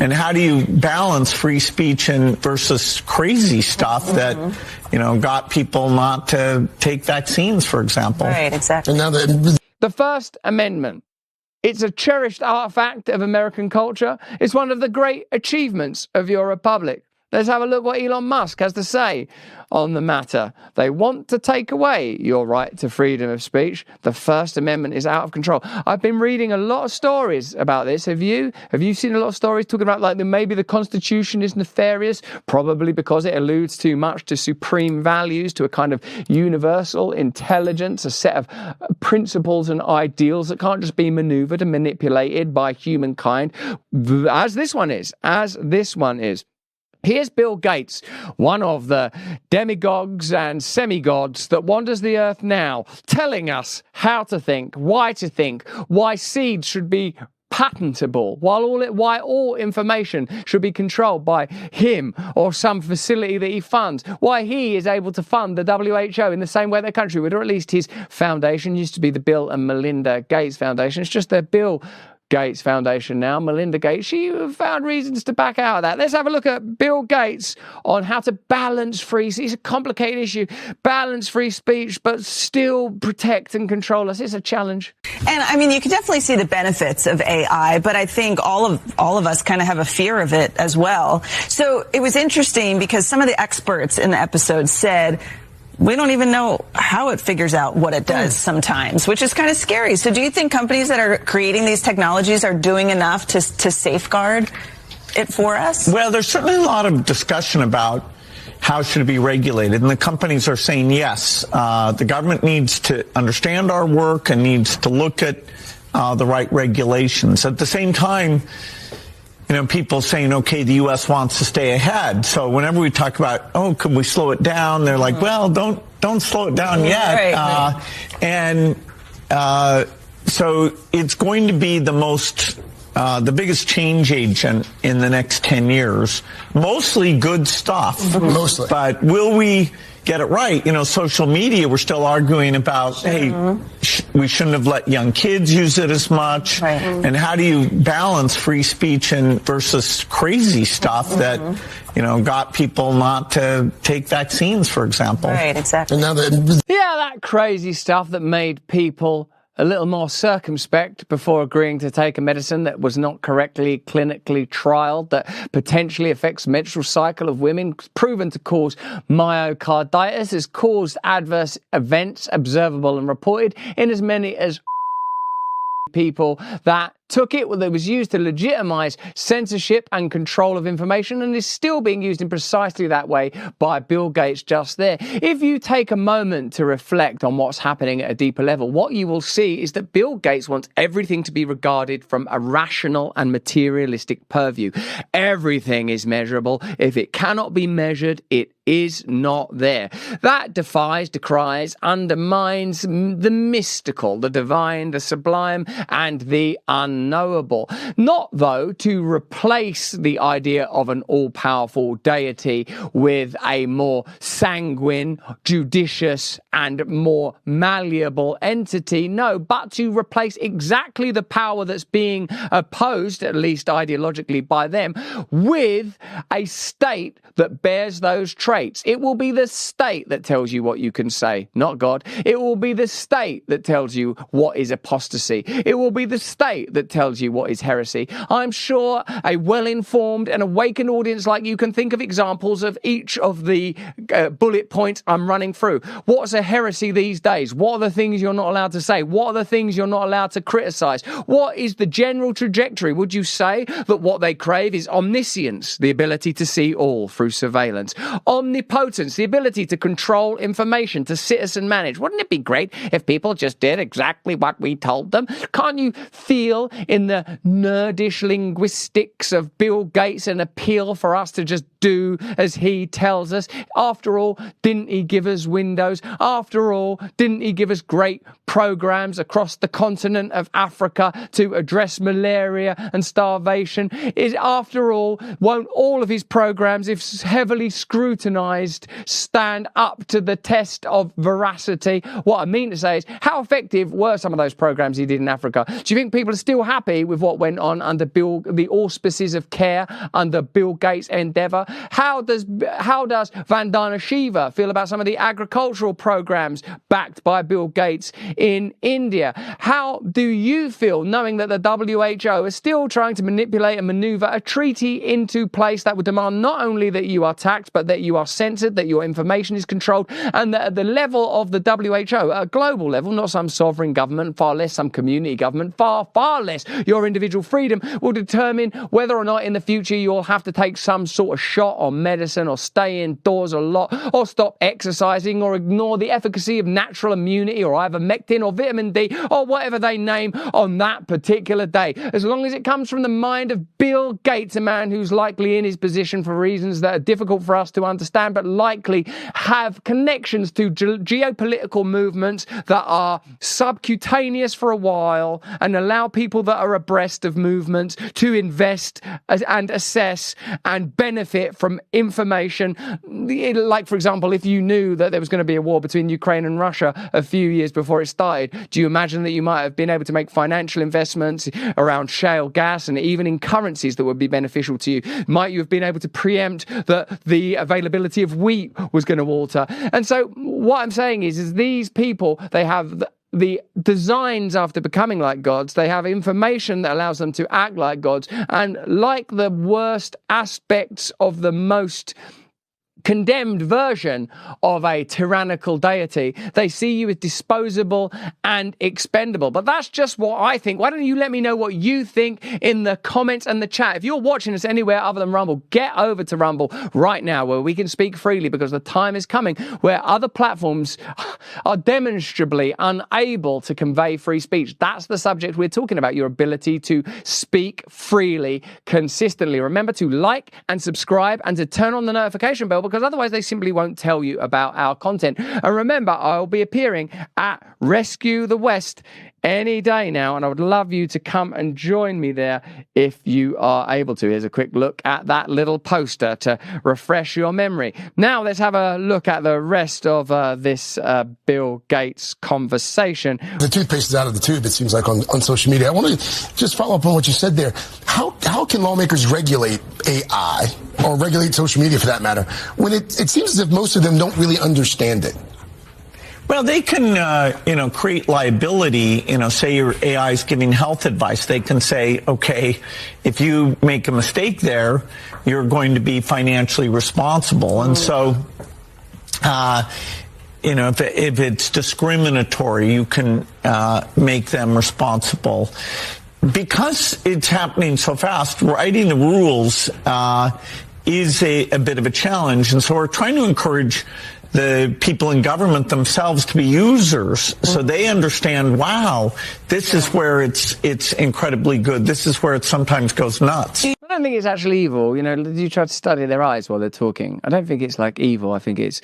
And how do you balance free speech and versus crazy stuff that, got people not to take vaccines, for example? Right, exactly. And now The First Amendment. It's a cherished artifact of American culture. It's one of the great achievements of your republic. Let's have a look what Elon Musk has to say on the matter. They want to take away your right to freedom of speech. The First Amendment is out of control. I've been reading a lot of stories about this. Have you? Have you seen a lot of stories talking about like maybe the Constitution is nefarious, probably because it alludes too much to supreme values, to a kind of universal intelligence, a set of principles and ideals that can't just be maneuvered and manipulated by humankind, as this one is. Here's Bill Gates, one of the demigods and semi-gods that wanders the earth now, telling us how to think, why seeds should be patentable, why all information should be controlled by him or some facility that he funds, why he is able to fund the WHO in the same way their country would, or at least his foundation used to be the Bill and Melinda Gates Foundation. It's just their Bill Gates Foundation now. Melinda Gates, she found reasons to back out of that. Let's have a look at Bill Gates on how to balance it's a complicated issue, balance free speech, but still protect and control us. It's a challenge. And I mean, you can definitely see the benefits of AI, but I think all of us kind of have a fear of it as well. So it was interesting because some of the experts in the episode said, we don't even know how it figures out what it does sometimes, which is kind of scary. So do you think companies that are creating these technologies are doing enough to safeguard it for us? Well, there's certainly a lot of discussion about how should it be regulated, and the companies are saying yes. The government needs to understand our work and needs to look at the right regulations. At the same time, people saying, okay, the U.S. wants to stay ahead. So whenever we talk about, could we slow it down? They're like, well, don't slow it down yet. Right. So it's going to be the biggest change agent in the next 10 years. Mostly good stuff. Mostly. But will we get it right? Social media, we're still arguing about, hey, we shouldn't have let young kids use it as much. Right. And how do you balance free speech and versus crazy stuff that, got people not to take vaccines, for example? Right, exactly. And now that crazy stuff that made people a little more circumspect before agreeing to take a medicine that was not correctly clinically trialed, that potentially affects menstrual cycle of women, proven to cause myocarditis, has caused adverse events observable and reported in as many as people that took it, that was used to legitimize censorship and control of information, and is still being used in precisely that way by Bill Gates just there. If you take a moment to reflect on what's happening at a deeper level, what you will see is that Bill Gates wants everything to be regarded from a rational and materialistic purview. Everything is measurable. If it cannot be measured, it is not there. That decries, undermines the mystical, the divine, the sublime, and the unknowable. Not, though, to replace the idea of an all-powerful deity with a more sanguine, judicious, and more malleable entity. No, but to replace exactly the power that's being opposed, at least ideologically, by them, with a state that bears those traits. It will be the state that tells you what you can say, not God. It will be the state that tells you what is apostasy. It will be the state that tells you what is heresy. I'm sure a well-informed and awakened audience like you can think of examples of each of the bullet points I'm running through. What's a heresy these days? What are the things you're not allowed to say? What are the things you're not allowed to criticize? What is the general trajectory? Would you say that what they crave is omniscience, the ability to see all through surveillance? Omnipotence, the ability to control information, to citizen manage. Wouldn't it be great if people just did exactly what we told them? Can't you feel in the nerdish linguistics of Bill Gates an appeal for us to just do as he tells us? After all, didn't he give us Windows? After all, didn't he give us great programs across the continent of Africa to address malaria and starvation? After all, won't all of his programs, if heavily scrutinized, stand up to the test of veracity? What I mean to say is, how effective were some of those programs he did in Africa? Do you think people are still happy with what went on under the auspices of care under Bill Gates' endeavor? How does Vandana Shiva feel about some of the agricultural programs backed by Bill Gates in India? How do you feel knowing that the WHO is still trying to manipulate and maneuver a treaty into place that would demand not only that you are taxed, but that you are censored, that your information is controlled, and that at the level of the WHO, at a global level, not some sovereign government, far less some community government, far less your individual freedom, will determine whether or not in the future you'll have to take some sort of shot or medicine or stay indoors a lot or stop exercising or ignore the efficacy of natural immunity or ivermectin or vitamin D or whatever they name on that particular day. As long as it comes from the mind of Bill Gates, a man who's likely in his position for reasons that are difficult for us to understand, but likely have connections to geopolitical movements that are subcutaneous for a while and allow people that are abreast of movements to invest and assess and benefit from information. Like, for example, if you knew that there was going to be a war between Ukraine and Russia a few years before it started, do you imagine that you might have been able to make financial investments around shale gas and even in currencies that would be beneficial to you? Might you have been able to preempt that the availability of wheat was going to alter? And so what I'm saying is these people, they have the designs after becoming like gods. They have information that allows them to act like gods. And like the worst aspects of the most condemned version of a tyrannical deity, they see you as disposable and expendable. But that's just what I think. Why don't you let me know what you think in the comments and the chat? If you're watching us anywhere other than Rumble, get over to Rumble right now where we can speak freely, because the time is coming where other platforms are demonstrably unable to convey free speech. That's the subject we're talking about, your ability to speak freely consistently. Remember to like and subscribe and to turn on the notification bell, because otherwise they simply won't tell you about our content. And remember, I'll be appearing at Rescue the West any day now, and I would love you to come and join me there if you are able to. Here's a quick look at that little poster to refresh your memory. Now let's have a look at the rest of this Bill Gates conversation. The toothpaste is out of the tube, it seems like, on social media. I want to just follow up on what you said there. How can lawmakers regulate AI, or regulate social media for that matter, when it seems as if most of them don't really understand it? Well, they can, create liability. Say your AI is giving health advice. They can say, okay, if you make a mistake there, you're going to be financially responsible. And so, if it's discriminatory, you can make them responsible. Because it's happening so fast, writing the rules is a bit of a challenge. And so we're trying to encourage the people in government themselves to be users, so they understand, wow, this is where it's incredibly good. This is where it sometimes goes nuts. I don't think it's actually evil. You try to study their eyes while they're talking. I don't think it's like evil. I think it's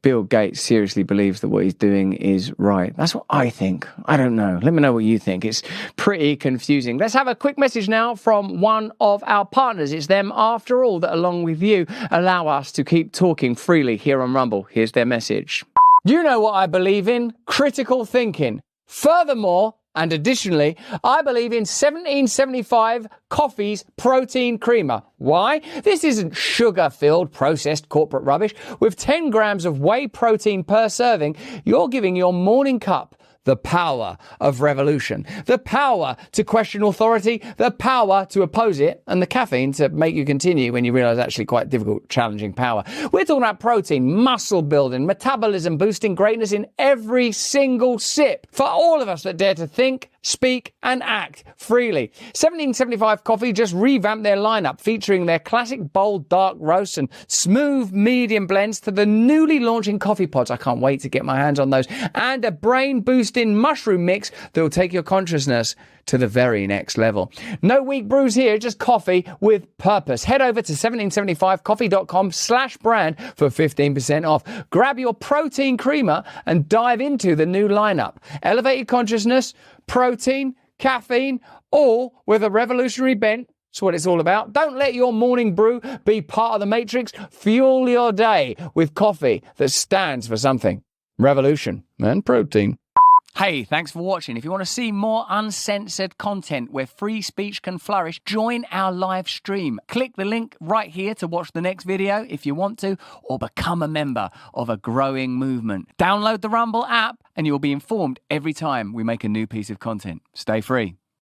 Bill Gates seriously believes that what he's doing is right. That's what I think. I don't know. Let me know what you think. It's pretty confusing. Let's have a quick message now from one of our partners. It's them, after all, that along with you allow us to keep talking freely here on Rumble. Here's their message. You know what I believe in? Critical thinking. Furthermore, and additionally, I believe in 1775 Coffee's protein creamer. Why? This isn't sugar-filled, processed corporate rubbish. With 10 grams of whey protein per serving, you're giving your morning cup the power of revolution, the power to question authority, the power to oppose it, and the caffeine to make you continue when you realize actually quite difficult, challenging power. We're talking about protein, muscle building, metabolism boosting greatness in every single sip. For all of us that dare to think, speak, and act freely. 1775 Coffee just revamped their lineup, featuring their classic bold dark roasts and smooth medium blends to the newly launching coffee pods. I can't wait to get my hands on those. And a brain-boosting mushroom mix that will take your consciousness to the very next level. No weak brews here, just coffee with purpose. Head over to 1775coffee.com/brand for 15% off. Grab your protein creamer and dive into the new lineup. Elevated consciousness, protein, caffeine, all with a revolutionary bent. That's what it's all about. Don't let your morning brew be part of the matrix. Fuel your day with coffee that stands for something. Revolution and protein. Hey, thanks for watching. If you want to see more uncensored content where free speech can flourish, join our live stream. Click the link right here to watch the next video if you want to, or become a member of a growing movement. Download the Rumble app and you'll be informed every time we make a new piece of content. Stay free.